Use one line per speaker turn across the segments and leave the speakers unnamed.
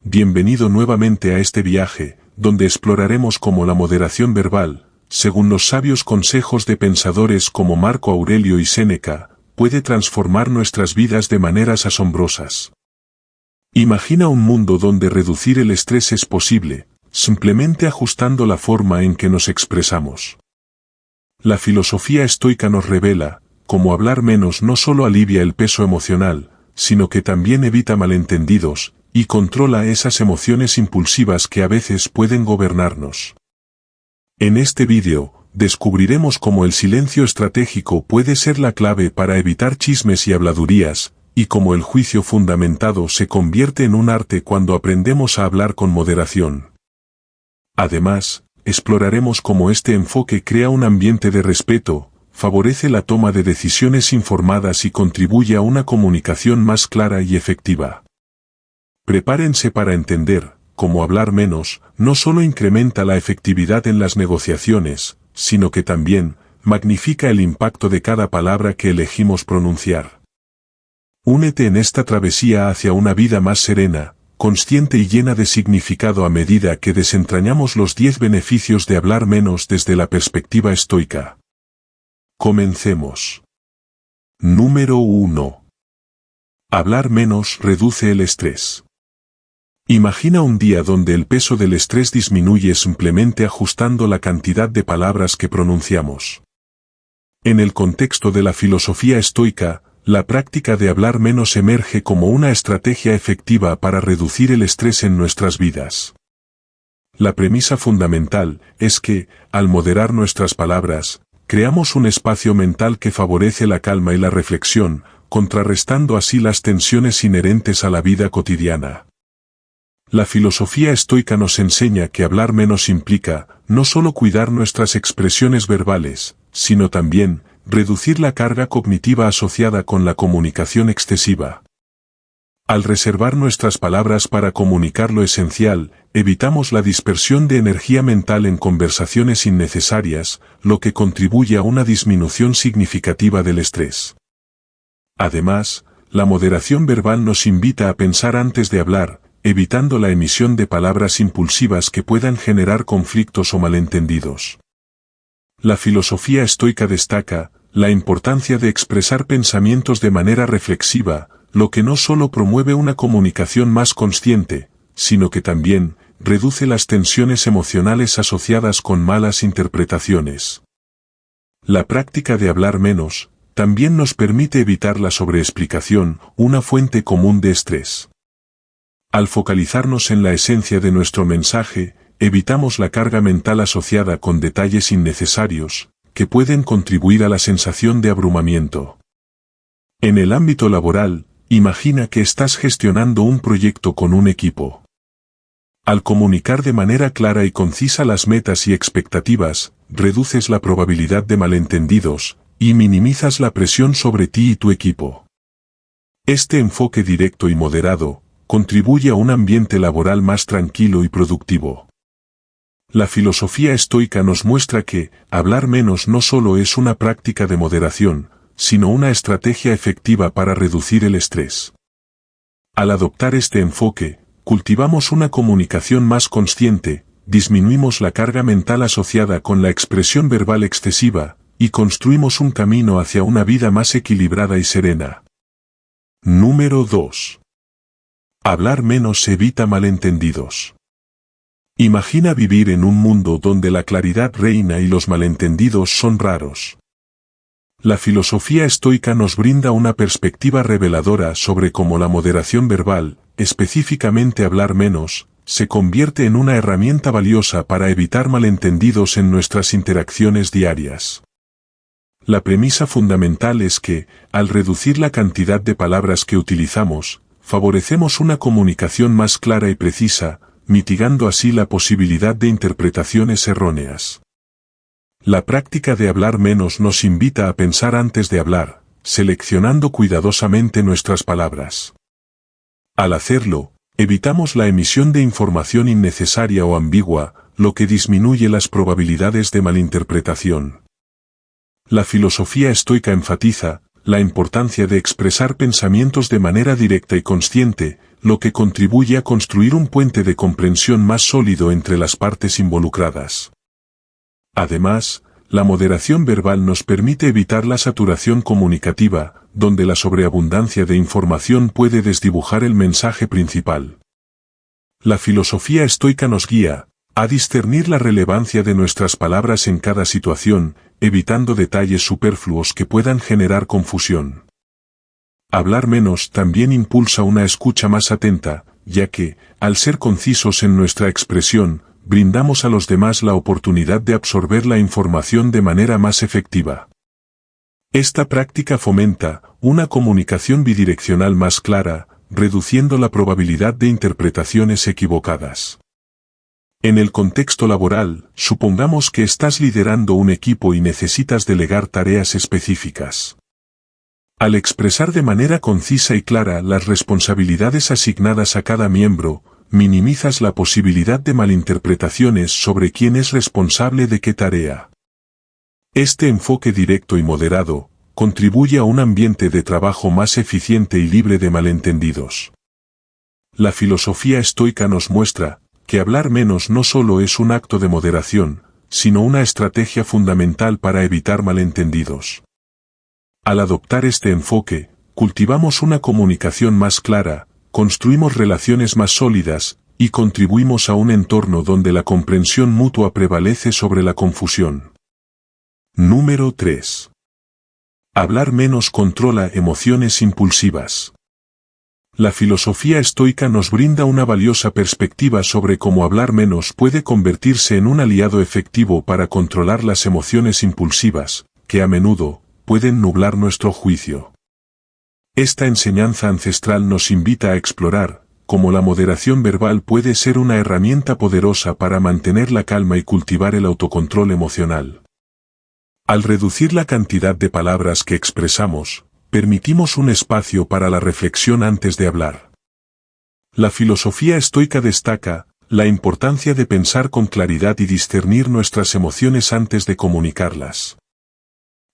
Bienvenido nuevamente a este viaje, donde exploraremos cómo la moderación verbal, según los sabios consejos de pensadores como Marco Aurelio y Séneca, puede transformar nuestras vidas de maneras asombrosas. Imagina un mundo donde reducir el estrés es posible, simplemente ajustando la forma en que nos expresamos. La filosofía estoica nos revela cómo hablar menos no solo alivia el peso emocional, sino que también evita malentendidos y controla esas emociones impulsivas que a veces pueden gobernarnos. En este vídeo, descubriremos cómo el silencio estratégico puede ser la clave para evitar chismes y habladurías, y cómo el juicio fundamentado se convierte en un arte cuando aprendemos a hablar con moderación. Además, exploraremos cómo este enfoque crea un ambiente de respeto, favorece la toma de decisiones informadas y contribuye a una comunicación más clara y efectiva. Prepárense para entender cómo hablar menos no solo incrementa la efectividad en las negociaciones, sino que también magnifica el impacto de cada palabra que elegimos pronunciar. Únete en esta travesía hacia una vida más serena, consciente y llena de significado a medida que desentrañamos los 10 beneficios de hablar menos desde la perspectiva estoica. Comencemos. Número 1. Hablar menos reduce el estrés. Imagina un día donde el peso del estrés disminuye simplemente ajustando la cantidad de palabras que pronunciamos. En el contexto de la filosofía estoica, la práctica de hablar menos emerge como una estrategia efectiva para reducir el estrés en nuestras vidas. La premisa fundamental es que, al moderar nuestras palabras, creamos un espacio mental que favorece la calma y la reflexión, contrarrestando así las tensiones inherentes a la vida cotidiana. La filosofía estoica nos enseña que hablar menos implica, no solo cuidar nuestras expresiones verbales, sino también, reducir la carga cognitiva asociada con la comunicación excesiva. Al reservar nuestras palabras para comunicar lo esencial, evitamos la dispersión de energía mental en conversaciones innecesarias, lo que contribuye a una disminución significativa del estrés. Además, la moderación verbal nos invita a pensar antes de hablar, evitando la emisión de palabras impulsivas que puedan generar conflictos o malentendidos. La filosofía estoica destaca la importancia de expresar pensamientos de manera reflexiva, lo que no solo promueve una comunicación más consciente, sino que también reduce las tensiones emocionales asociadas con malas interpretaciones. La práctica de hablar menos también nos permite evitar la sobreexplicación, una fuente común de estrés. Al focalizarnos en la esencia de nuestro mensaje, evitamos la carga mental asociada con detalles innecesarios, que pueden contribuir a la sensación de abrumamiento. En el ámbito laboral, imagina que estás gestionando un proyecto con un equipo. Al comunicar de manera clara y concisa las metas y expectativas, reduces la probabilidad de malentendidos, y minimizas la presión sobre ti y tu equipo. Este enfoque directo y moderado, contribuye a un ambiente laboral más tranquilo y productivo. La filosofía estoica nos muestra que, hablar menos no solo es una práctica de moderación, sino una estrategia efectiva para reducir el estrés. Al adoptar este enfoque, cultivamos una comunicación más consciente, disminuimos la carga mental asociada con la expresión verbal excesiva, y construimos un camino hacia una vida más equilibrada y serena. Número 2. Hablar menos evita malentendidos. Imagina vivir en un mundo donde la claridad reina y los malentendidos son raros. La filosofía estoica nos brinda una perspectiva reveladora sobre cómo la moderación verbal, específicamente hablar menos, se convierte en una herramienta valiosa para evitar malentendidos en nuestras interacciones diarias. La premisa fundamental es que, al reducir la cantidad de palabras que utilizamos, favorecemos una comunicación más clara y precisa, mitigando así la posibilidad de interpretaciones erróneas. La práctica de hablar menos nos invita a pensar antes de hablar, seleccionando cuidadosamente nuestras palabras. Al hacerlo, evitamos la emisión de información innecesaria o ambigua, lo que disminuye las probabilidades de malinterpretación. La filosofía estoica enfatiza la importancia de expresar pensamientos de manera directa y consciente, lo que contribuye a construir un puente de comprensión más sólido entre las partes involucradas. Además, la moderación verbal nos permite evitar la saturación comunicativa, donde la sobreabundancia de información puede desdibujar el mensaje principal. La filosofía estoica nos guía a discernir la relevancia de nuestras palabras en cada situación, evitando detalles superfluos que puedan generar confusión. Hablar menos también impulsa una escucha más atenta, ya que, al ser concisos en nuestra expresión, brindamos a los demás la oportunidad de absorber la información de manera más efectiva. Esta práctica fomenta una comunicación bidireccional más clara, reduciendo la probabilidad de interpretaciones equivocadas. En el contexto laboral, supongamos que estás liderando un equipo y necesitas delegar tareas específicas. Al expresar de manera concisa y clara las responsabilidades asignadas a cada miembro, minimizas la posibilidad de malinterpretaciones sobre quién es responsable de qué tarea. Este enfoque directo y moderado contribuye a un ambiente de trabajo más eficiente y libre de malentendidos. La filosofía estoica nos muestra que hablar menos no solo es un acto de moderación, sino una estrategia fundamental para evitar malentendidos. Al adoptar este enfoque, cultivamos una comunicación más clara, construimos relaciones más sólidas, y contribuimos a un entorno donde la comprensión mutua prevalece sobre la confusión. Número 3. Hablar menos controla emociones impulsivas. La filosofía estoica nos brinda una valiosa perspectiva sobre cómo hablar menos puede convertirse en un aliado efectivo para controlar las emociones impulsivas, que a menudo pueden nublar nuestro juicio. Esta enseñanza ancestral nos invita a explorar cómo la moderación verbal puede ser una herramienta poderosa para mantener la calma y cultivar el autocontrol emocional. Al reducir la cantidad de palabras que expresamos, permitimos un espacio para la reflexión antes de hablar. La filosofía estoica destaca la importancia de pensar con claridad y discernir nuestras emociones antes de comunicarlas.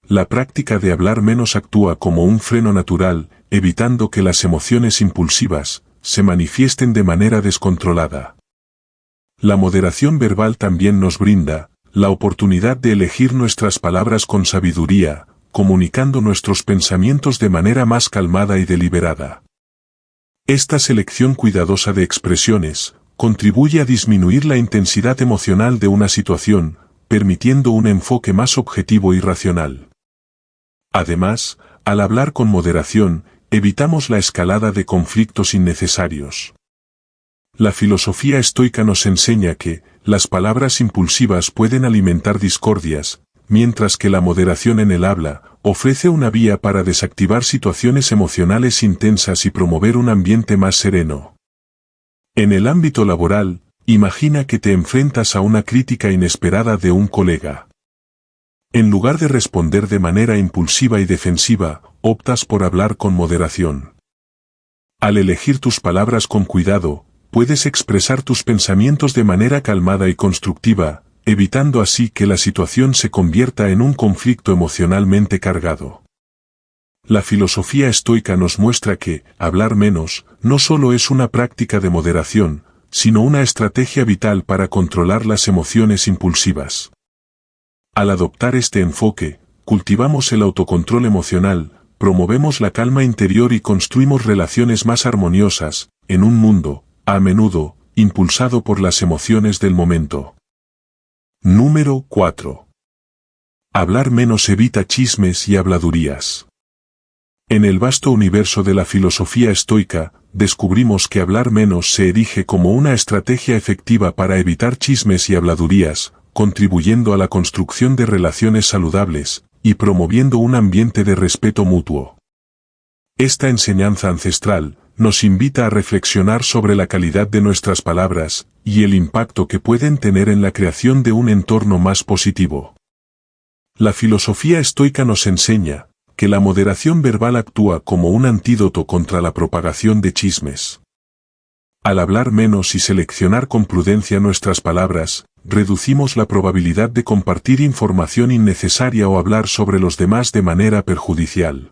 La práctica de hablar menos actúa como un freno natural, evitando que las emociones impulsivas se manifiesten de manera descontrolada. La moderación verbal también nos brinda la oportunidad de elegir nuestras palabras con sabiduría, comunicando nuestros pensamientos de manera más calmada y deliberada. Esta selección cuidadosa de expresiones contribuye a disminuir la intensidad emocional de una situación, permitiendo un enfoque más objetivo y racional. Además, al hablar con moderación, evitamos la escalada de conflictos innecesarios. La filosofía estoica nos enseña que las palabras impulsivas pueden alimentar discordias, mientras que la moderación en el habla ofrece una vía para desactivar situaciones emocionales intensas y promover un ambiente más sereno. En el ámbito laboral, imagina que te enfrentas a una crítica inesperada de un colega. En lugar de responder de manera impulsiva y defensiva, optas por hablar con moderación. Al elegir tus palabras con cuidado, puedes expresar tus pensamientos de manera calmada y constructiva, evitando así que la situación se convierta en un conflicto emocionalmente cargado. La filosofía estoica nos muestra que hablar menos no solo es una práctica de moderación, sino una estrategia vital para controlar las emociones impulsivas. Al adoptar este enfoque, cultivamos el autocontrol emocional, promovemos la calma interior y construimos relaciones más armoniosas, en un mundo, a menudo, impulsado por las emociones del momento. Número 4. Hablar menos evita chismes y habladurías. En el vasto universo de la filosofía estoica, descubrimos que hablar menos se erige como una estrategia efectiva para evitar chismes y habladurías, contribuyendo a la construcción de relaciones saludables, y promoviendo un ambiente de respeto mutuo. Esta enseñanza ancestral nos invita a reflexionar sobre la calidad de nuestras palabras, y el impacto que pueden tener en la creación de un entorno más positivo. La filosofía estoica nos enseña que la moderación verbal actúa como un antídoto contra la propagación de chismes. Al hablar menos y seleccionar con prudencia nuestras palabras, reducimos la probabilidad de compartir información innecesaria o hablar sobre los demás de manera perjudicial.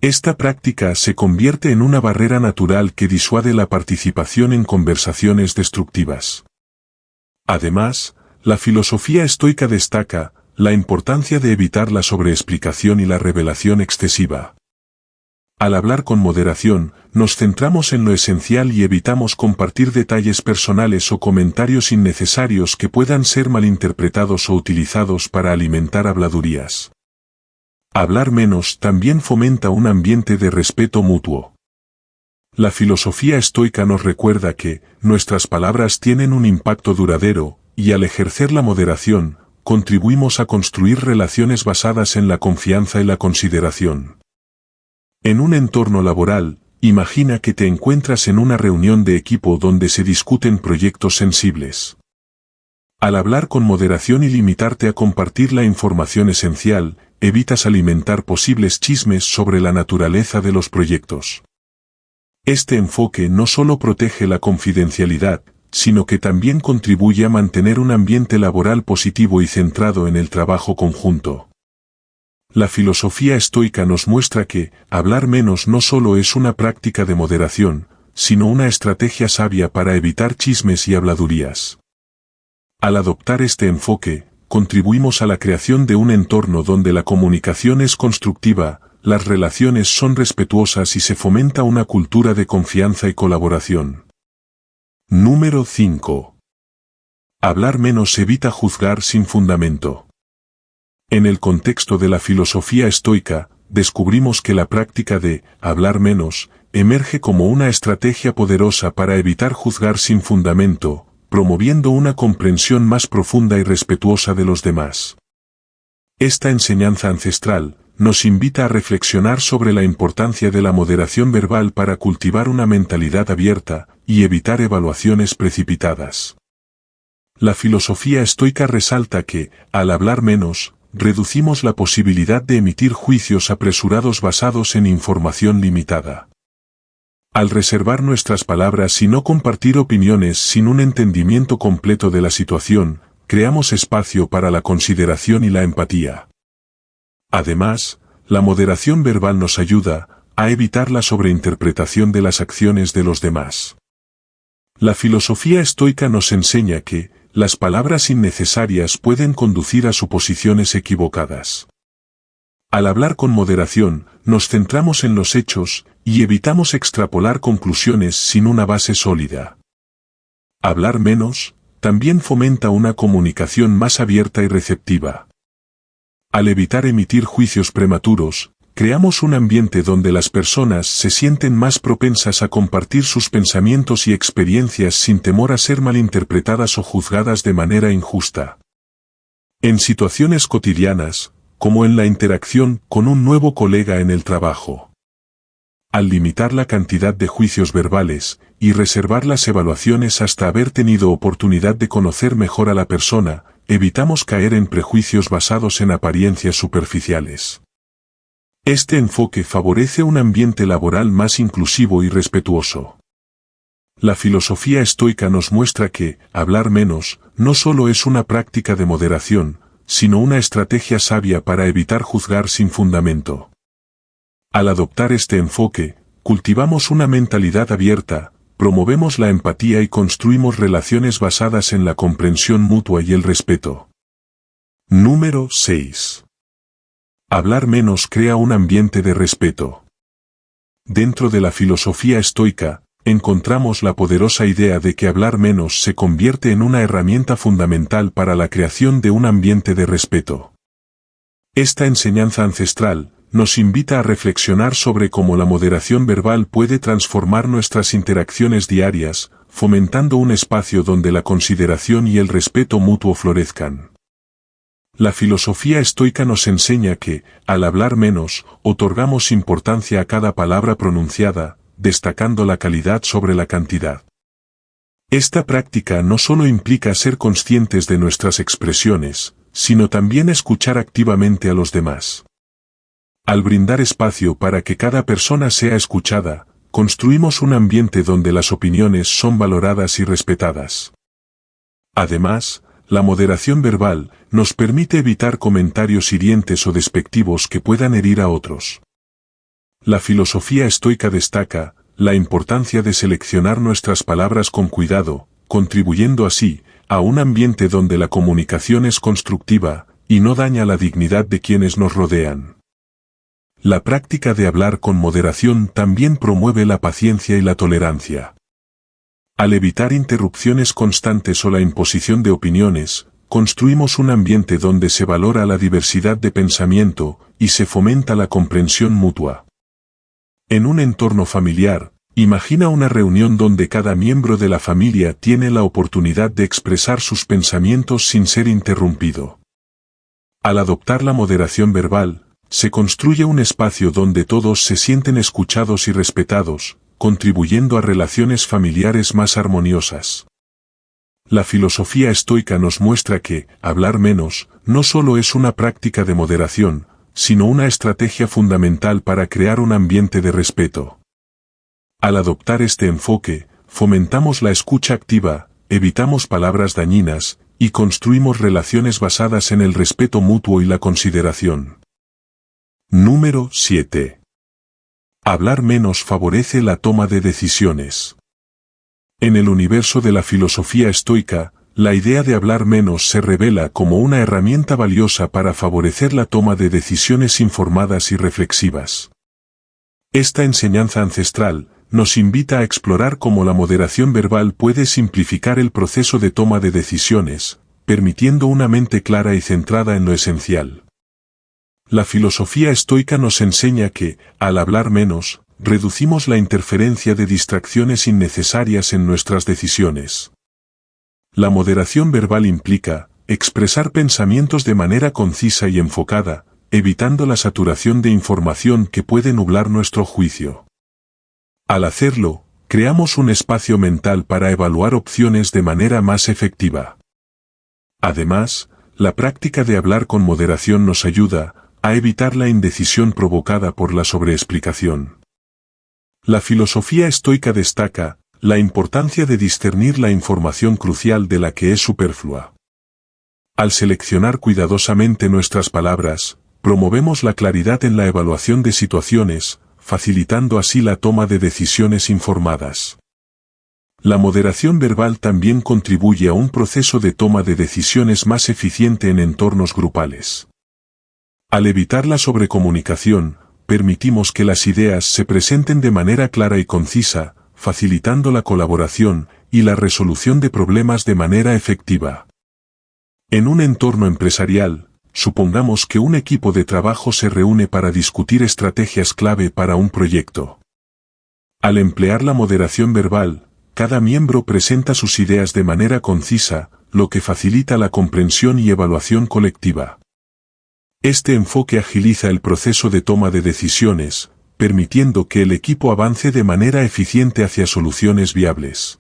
Esta práctica se convierte en una barrera natural que disuade la participación en conversaciones destructivas. Además, la filosofía estoica destaca la importancia de evitar la sobreexplicación y la revelación excesiva. Al hablar con moderación, nos centramos en lo esencial y evitamos compartir detalles personales o comentarios innecesarios que puedan ser malinterpretados o utilizados para alimentar habladurías. Hablar menos también fomenta un ambiente de respeto mutuo. La filosofía estoica nos recuerda que nuestras palabras tienen un impacto duradero, y al ejercer la moderación, contribuimos a construir relaciones basadas en la confianza y la consideración. En un entorno laboral, imagina que te encuentras en una reunión de equipo donde se discuten proyectos sensibles. Al hablar con moderación y limitarte a compartir la información esencial, evitas alimentar posibles chismes sobre la naturaleza de los proyectos. Este enfoque no solo protege la confidencialidad, sino que también contribuye a mantener un ambiente laboral positivo y centrado en el trabajo conjunto. La filosofía estoica nos muestra que hablar menos no solo es una práctica de moderación, sino una estrategia sabia para evitar chismes y habladurías. Al adoptar este enfoque, contribuimos a la creación de un entorno donde la comunicación es constructiva, las relaciones son respetuosas y se fomenta una cultura de confianza y colaboración. Número 5. Hablar menos evita juzgar sin fundamento. En el contexto de la filosofía estoica, descubrimos que la práctica de hablar menos emerge como una estrategia poderosa para evitar juzgar sin fundamento, promoviendo una comprensión más profunda y respetuosa de los demás. Esta enseñanza ancestral nos invita a reflexionar sobre la importancia de la moderación verbal para cultivar una mentalidad abierta y evitar evaluaciones precipitadas. La filosofía estoica resalta que, al hablar menos, reducimos la posibilidad de emitir juicios apresurados basados en información limitada. Al reservar nuestras palabras y no compartir opiniones sin un entendimiento completo de la situación, creamos espacio para la consideración y la empatía. Además, la moderación verbal nos ayuda a evitar la sobreinterpretación de las acciones de los demás. La filosofía estoica nos enseña que las palabras innecesarias pueden conducir a suposiciones equivocadas. Al hablar con moderación, nos centramos en los hechos y evitamos extrapolar conclusiones sin una base sólida. Hablar menos también fomenta una comunicación más abierta y receptiva. Al evitar emitir juicios prematuros, creamos un ambiente donde las personas se sienten más propensas a compartir sus pensamientos y experiencias sin temor a ser malinterpretadas o juzgadas de manera injusta. En situaciones cotidianas, como en la interacción con un nuevo colega en el trabajo. Al limitar la cantidad de juicios verbales y reservar las evaluaciones hasta haber tenido oportunidad de conocer mejor a la persona, evitamos caer en prejuicios basados en apariencias superficiales. Este enfoque favorece un ambiente laboral más inclusivo y respetuoso. La filosofía estoica nos muestra que hablar menos no solo es una práctica de moderación, sino una estrategia sabia para evitar juzgar sin fundamento. Al adoptar este enfoque, cultivamos una mentalidad abierta, promovemos la empatía y construimos relaciones basadas en la comprensión mutua y el respeto. Número 6. Hablar menos crea un ambiente de respeto. Dentro de la filosofía estoica, encontramos la poderosa idea de que hablar menos se convierte en una herramienta fundamental para la creación de un ambiente de respeto. Esta enseñanza ancestral nos invita a reflexionar sobre cómo la moderación verbal puede transformar nuestras interacciones diarias, fomentando un espacio donde la consideración y el respeto mutuo florezcan. La filosofía estoica nos enseña que, al hablar menos, otorgamos importancia a cada palabra pronunciada, destacando la calidad sobre la cantidad. Esta práctica no solo implica ser conscientes de nuestras expresiones, sino también escuchar activamente a los demás. Al brindar espacio para que cada persona sea escuchada, construimos un ambiente donde las opiniones son valoradas y respetadas. Además, la moderación verbal nos permite evitar comentarios hirientes o despectivos que puedan herir a otros. La filosofía estoica destaca la importancia de seleccionar nuestras palabras con cuidado, contribuyendo así a un ambiente donde la comunicación es constructiva y no daña la dignidad de quienes nos rodean. La práctica de hablar con moderación también promueve la paciencia y la tolerancia. Al evitar interrupciones constantes o la imposición de opiniones, construimos un ambiente donde se valora la diversidad de pensamiento y se fomenta la comprensión mutua. En un entorno familiar, imagina una reunión donde cada miembro de la familia tiene la oportunidad de expresar sus pensamientos sin ser interrumpido. Al adoptar la moderación verbal, se construye un espacio donde todos se sienten escuchados y respetados, contribuyendo a relaciones familiares más armoniosas. La filosofía estoica nos muestra que, hablar menos, no solo es una práctica de moderación, sino una estrategia fundamental para crear un ambiente de respeto. Al adoptar este enfoque, fomentamos la escucha activa, evitamos palabras dañinas, y construimos relaciones basadas en el respeto mutuo y la consideración. Número 7. Hablar menos favorece la toma de decisiones. En el universo de la filosofía estoica, la idea de hablar menos se revela como una herramienta valiosa para favorecer la toma de decisiones informadas y reflexivas. Esta enseñanza ancestral nos invita a explorar cómo la moderación verbal puede simplificar el proceso de toma de decisiones, permitiendo una mente clara y centrada en lo esencial. La filosofía estoica nos enseña que, al hablar menos, reducimos la interferencia de distracciones innecesarias en nuestras decisiones. La moderación verbal implica expresar pensamientos de manera concisa y enfocada, evitando la saturación de información que puede nublar nuestro juicio. Al hacerlo, creamos un espacio mental para evaluar opciones de manera más efectiva. Además, la práctica de hablar con moderación nos ayuda a evitar la indecisión provocada por la sobreexplicación. La filosofía estoica destaca la importancia de discernir la información crucial de la que es superflua. Al seleccionar cuidadosamente nuestras palabras, promovemos la claridad en la evaluación de situaciones, facilitando así la toma de decisiones informadas. La moderación verbal también contribuye a un proceso de toma de decisiones más eficiente en entornos grupales. Al evitar la sobrecomunicación, permitimos que las ideas se presenten de manera clara y concisa, facilitando la colaboración y la resolución de problemas de manera efectiva. En un entorno empresarial, supongamos que un equipo de trabajo se reúne para discutir estrategias clave para un proyecto. Al emplear la moderación verbal, cada miembro presenta sus ideas de manera concisa, lo que facilita la comprensión y evaluación colectiva. Este enfoque agiliza el proceso de toma de decisiones, permitiendo que el equipo avance de manera eficiente hacia soluciones viables.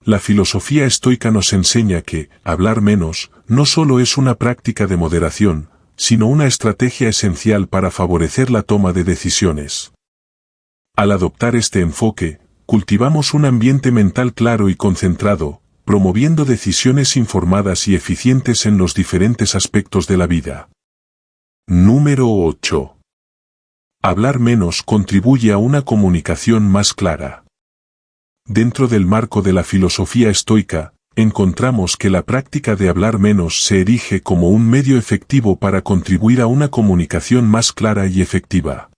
La filosofía estoica nos enseña que, hablar menos, no solo es una práctica de moderación, sino una estrategia esencial para favorecer la toma de decisiones. Al adoptar este enfoque, cultivamos un ambiente mental claro y concentrado, promoviendo decisiones informadas y eficientes en los diferentes aspectos de la vida. Número 8. Hablar menos contribuye a una comunicación más clara. Dentro del marco de la filosofía estoica, encontramos que la práctica de hablar menos se erige como un medio efectivo para contribuir a una comunicación más clara y efectiva.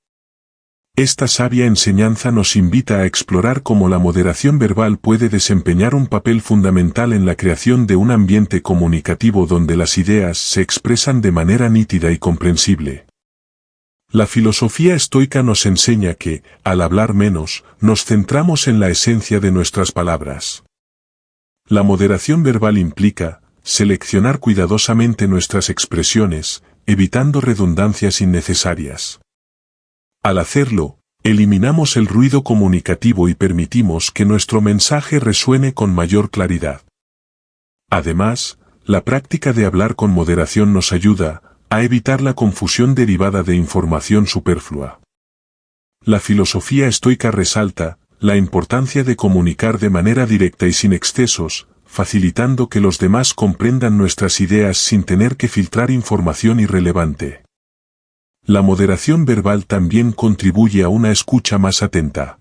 Esta sabia enseñanza nos invita a explorar cómo la moderación verbal puede desempeñar un papel fundamental en la creación de un ambiente comunicativo donde las ideas se expresan de manera nítida y comprensible. La filosofía estoica nos enseña que, al hablar menos, nos centramos en la esencia de nuestras palabras. La moderación verbal implica seleccionar cuidadosamente nuestras expresiones, evitando redundancias innecesarias. Al hacerlo, eliminamos el ruido comunicativo y permitimos que nuestro mensaje resuene con mayor claridad. Además, la práctica de hablar con moderación nos ayuda a evitar la confusión derivada de información superflua. La filosofía estoica resalta la importancia de comunicar de manera directa y sin excesos, facilitando que los demás comprendan nuestras ideas sin tener que filtrar información irrelevante. La moderación verbal también contribuye a una escucha más atenta.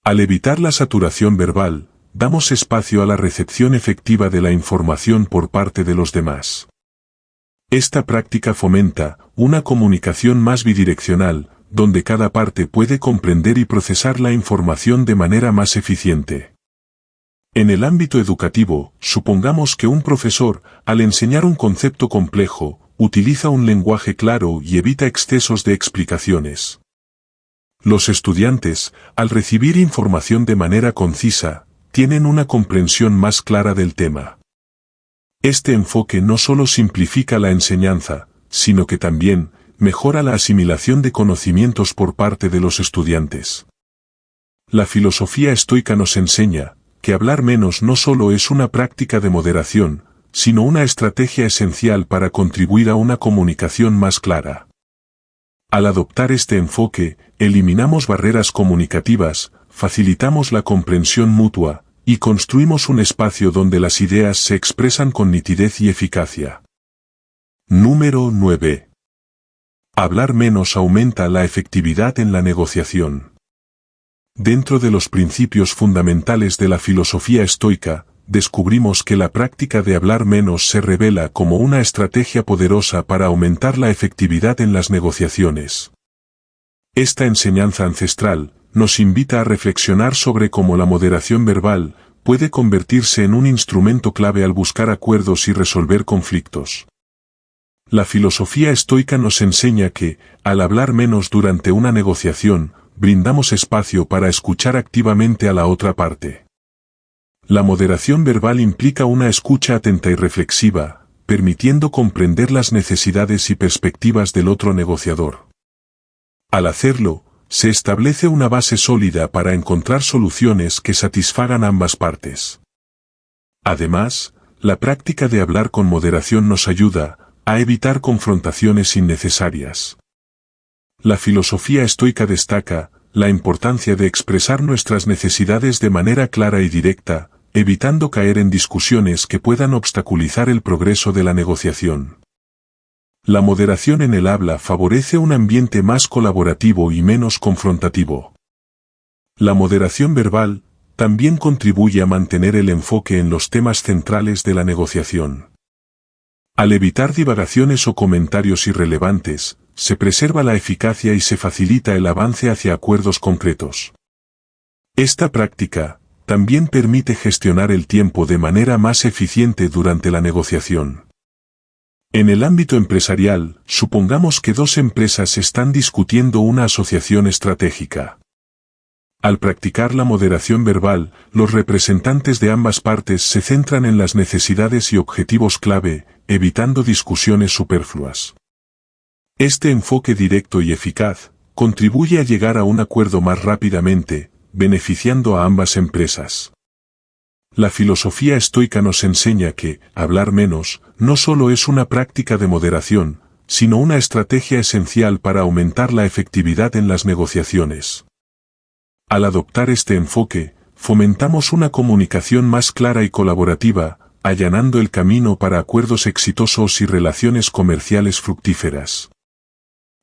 Al evitar la saturación verbal, damos espacio a la recepción efectiva de la información por parte de los demás. Esta práctica fomenta una comunicación más bidireccional, donde cada parte puede comprender y procesar la información de manera más eficiente. En el ámbito educativo, supongamos que un profesor, al enseñar un concepto complejo, utiliza un lenguaje claro y evita excesos de explicaciones. Los estudiantes, al recibir información de manera concisa, tienen una comprensión más clara del tema. Este enfoque no solo simplifica la enseñanza, sino que también mejora la asimilación de conocimientos por parte de los estudiantes. La filosofía estoica nos enseña que hablar menos no solo es una práctica de moderación, sino una estrategia esencial para contribuir a una comunicación más clara. Al adoptar este enfoque, eliminamos barreras comunicativas, facilitamos la comprensión mutua, y construimos un espacio donde las ideas se expresan con nitidez y eficacia. Número 9. Hablar menos aumenta la efectividad en la negociación. Dentro de los principios fundamentales de la filosofía estoica, descubrimos que la práctica de hablar menos se revela como una estrategia poderosa para aumentar la efectividad en las negociaciones. Esta enseñanza ancestral nos invita a reflexionar sobre cómo la moderación verbal puede convertirse en un instrumento clave al buscar acuerdos y resolver conflictos. La filosofía estoica nos enseña que, al hablar menos durante una negociación, brindamos espacio para escuchar activamente a la otra parte. La moderación verbal implica una escucha atenta y reflexiva, permitiendo comprender las necesidades y perspectivas del otro negociador. Al hacerlo, se establece una base sólida para encontrar soluciones que satisfagan ambas partes. Además, la práctica de hablar con moderación nos ayuda a evitar confrontaciones innecesarias. La filosofía estoica destaca la importancia de expresar nuestras necesidades de manera clara y directa, evitando caer en discusiones que puedan obstaculizar el progreso de la negociación. La moderación en el habla favorece un ambiente más colaborativo y menos confrontativo. La moderación verbal también contribuye a mantener el enfoque en los temas centrales de la negociación. Al evitar divagaciones o comentarios irrelevantes, se preserva la eficacia y se facilita el avance hacia acuerdos concretos. Esta práctica también permite gestionar el tiempo de manera más eficiente durante la negociación. En el ámbito empresarial, supongamos que dos empresas están discutiendo una asociación estratégica. Al practicar la moderación verbal, los representantes de ambas partes se centran en las necesidades y objetivos clave, evitando discusiones superfluas. Este enfoque directo y eficaz contribuye a llegar a un acuerdo más rápidamente, beneficiando a ambas empresas. La filosofía estoica nos enseña que hablar menos no solo es una práctica de moderación, sino una estrategia esencial para aumentar la efectividad en las negociaciones. Al adoptar este enfoque, fomentamos una comunicación más clara y colaborativa, allanando el camino para acuerdos exitosos y relaciones comerciales fructíferas.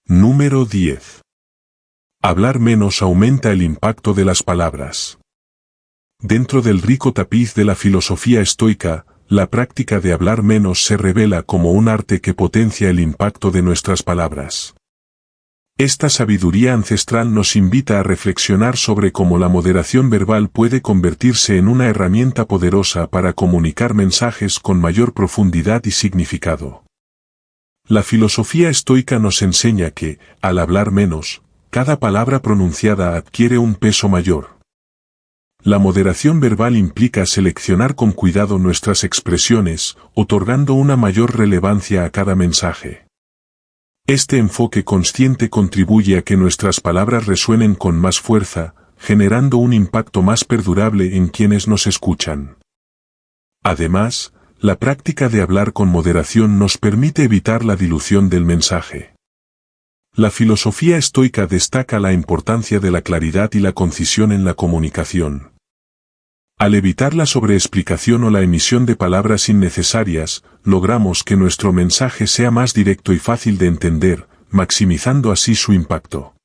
Número 10. Hablar menos aumenta el impacto de las palabras. Dentro del rico tapiz de la filosofía estoica, la práctica de hablar menos se revela como un arte que potencia el impacto de nuestras palabras. Esta sabiduría ancestral nos invita a reflexionar sobre cómo la moderación verbal puede convertirse en una herramienta poderosa para comunicar mensajes con mayor profundidad y significado. La filosofía estoica nos enseña que, al hablar menos, cada palabra pronunciada adquiere un peso mayor. La moderación verbal implica seleccionar con cuidado nuestras expresiones, otorgando una mayor relevancia a cada mensaje. Este enfoque consciente contribuye a que nuestras palabras resuenen con más fuerza, generando un impacto más perdurable en quienes nos escuchan. Además, la práctica de hablar con moderación nos permite evitar la dilución del mensaje. La filosofía estoica destaca la importancia de la claridad y la concisión en la comunicación. Al evitar la sobreexplicación o la emisión de palabras innecesarias, logramos que nuestro mensaje sea más directo y fácil de entender, maximizando así su impacto.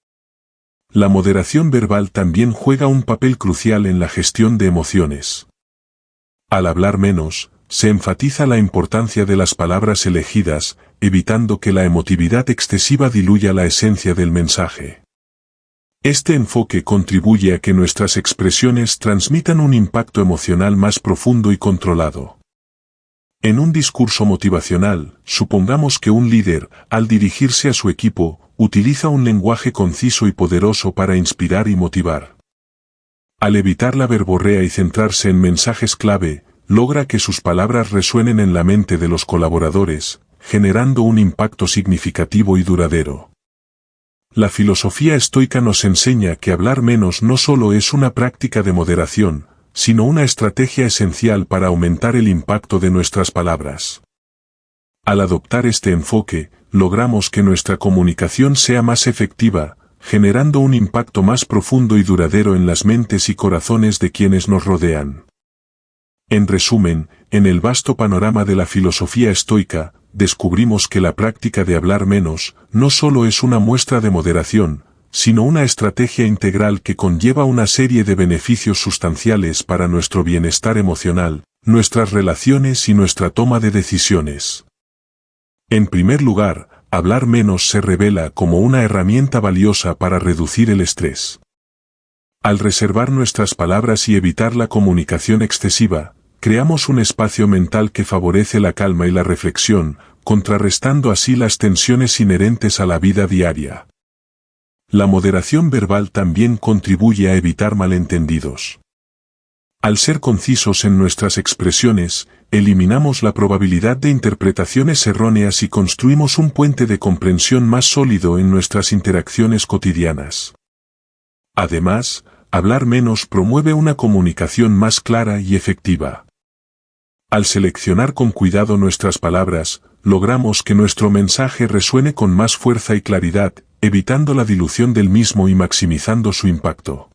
La moderación verbal también juega un papel crucial en la gestión de emociones. Al hablar menos, se enfatiza la importancia de las palabras elegidas, evitando que la emotividad excesiva diluya la esencia del mensaje. Este enfoque contribuye a que nuestras expresiones transmitan un impacto emocional más profundo y controlado. En un discurso motivacional, supongamos que un líder, al dirigirse a su equipo, utiliza un lenguaje conciso y poderoso para inspirar y motivar. Al evitar la verborrea y centrarse en mensajes clave, logra que sus palabras resuenen en la mente de los colaboradores, generando un impacto significativo y duradero. La filosofía estoica nos enseña que hablar menos no solo es una práctica de moderación, sino una estrategia esencial para aumentar el impacto de nuestras palabras. Al adoptar este enfoque, logramos que nuestra comunicación sea más efectiva, generando un impacto más profundo y duradero en las mentes y corazones de quienes nos rodean. En resumen, en el vasto panorama de la filosofía estoica, descubrimos que la práctica de hablar menos no solo es una muestra de moderación, sino una estrategia integral que conlleva una serie de beneficios sustanciales para nuestro bienestar emocional, nuestras relaciones y nuestra toma de decisiones. En primer lugar, hablar menos se revela como una herramienta valiosa para reducir el estrés. Al reservar nuestras palabras y evitar la comunicación excesiva, creamos un espacio mental que favorece la calma y la reflexión, contrarrestando así las tensiones inherentes a la vida diaria. La moderación verbal también contribuye a evitar malentendidos. Al ser concisos en nuestras expresiones, eliminamos la probabilidad de interpretaciones erróneas y construimos un puente de comprensión más sólido en nuestras interacciones cotidianas. Además, hablar menos promueve una comunicación más clara y efectiva. Al seleccionar con cuidado nuestras palabras, logramos que nuestro mensaje resuene con más fuerza y claridad, evitando la dilución del mismo y maximizando su impacto.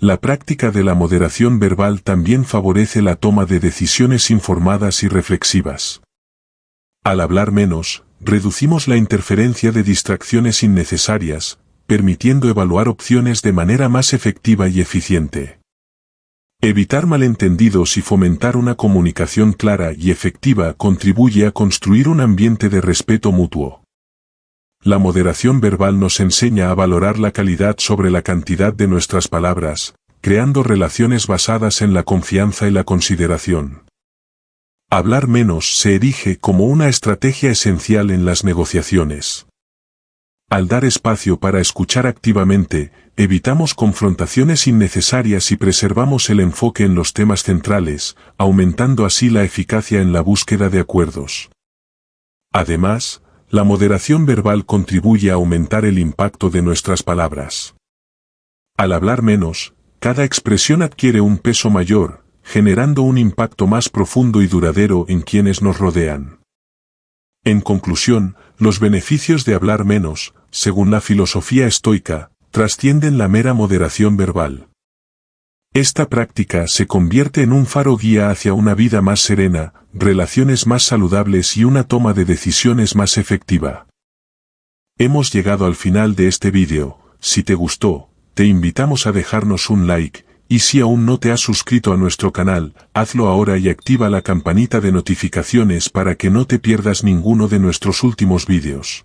La práctica de la moderación verbal también favorece la toma de decisiones informadas y reflexivas. Al hablar menos, reducimos la interferencia de distracciones innecesarias, permitiendo evaluar opciones de manera más efectiva y eficiente. Evitar malentendidos y fomentar una comunicación clara y efectiva contribuye a construir un ambiente de respeto mutuo. La moderación verbal nos enseña a valorar la calidad sobre la cantidad de nuestras palabras, creando relaciones basadas en la confianza y la consideración. Hablar menos se erige como una estrategia esencial en las negociaciones. Al dar espacio para escuchar activamente, evitamos confrontaciones innecesarias y preservamos el enfoque en los temas centrales, aumentando así la eficacia en la búsqueda de acuerdos. Además, la moderación verbal contribuye a aumentar el impacto de nuestras palabras. Al hablar menos, cada expresión adquiere un peso mayor, generando un impacto más profundo y duradero en quienes nos rodean. En conclusión, los beneficios de hablar menos, según la filosofía estoica, trascienden la mera moderación verbal. Esta práctica se convierte en un faro guía hacia una vida más serena, relaciones más saludables y una toma de decisiones más efectiva. Hemos llegado al final de este vídeo. Si te gustó, te invitamos a dejarnos un like, y si aún no te has suscrito a nuestro canal, hazlo ahora y activa la campanita de notificaciones para que no te pierdas ninguno de nuestros últimos vídeos.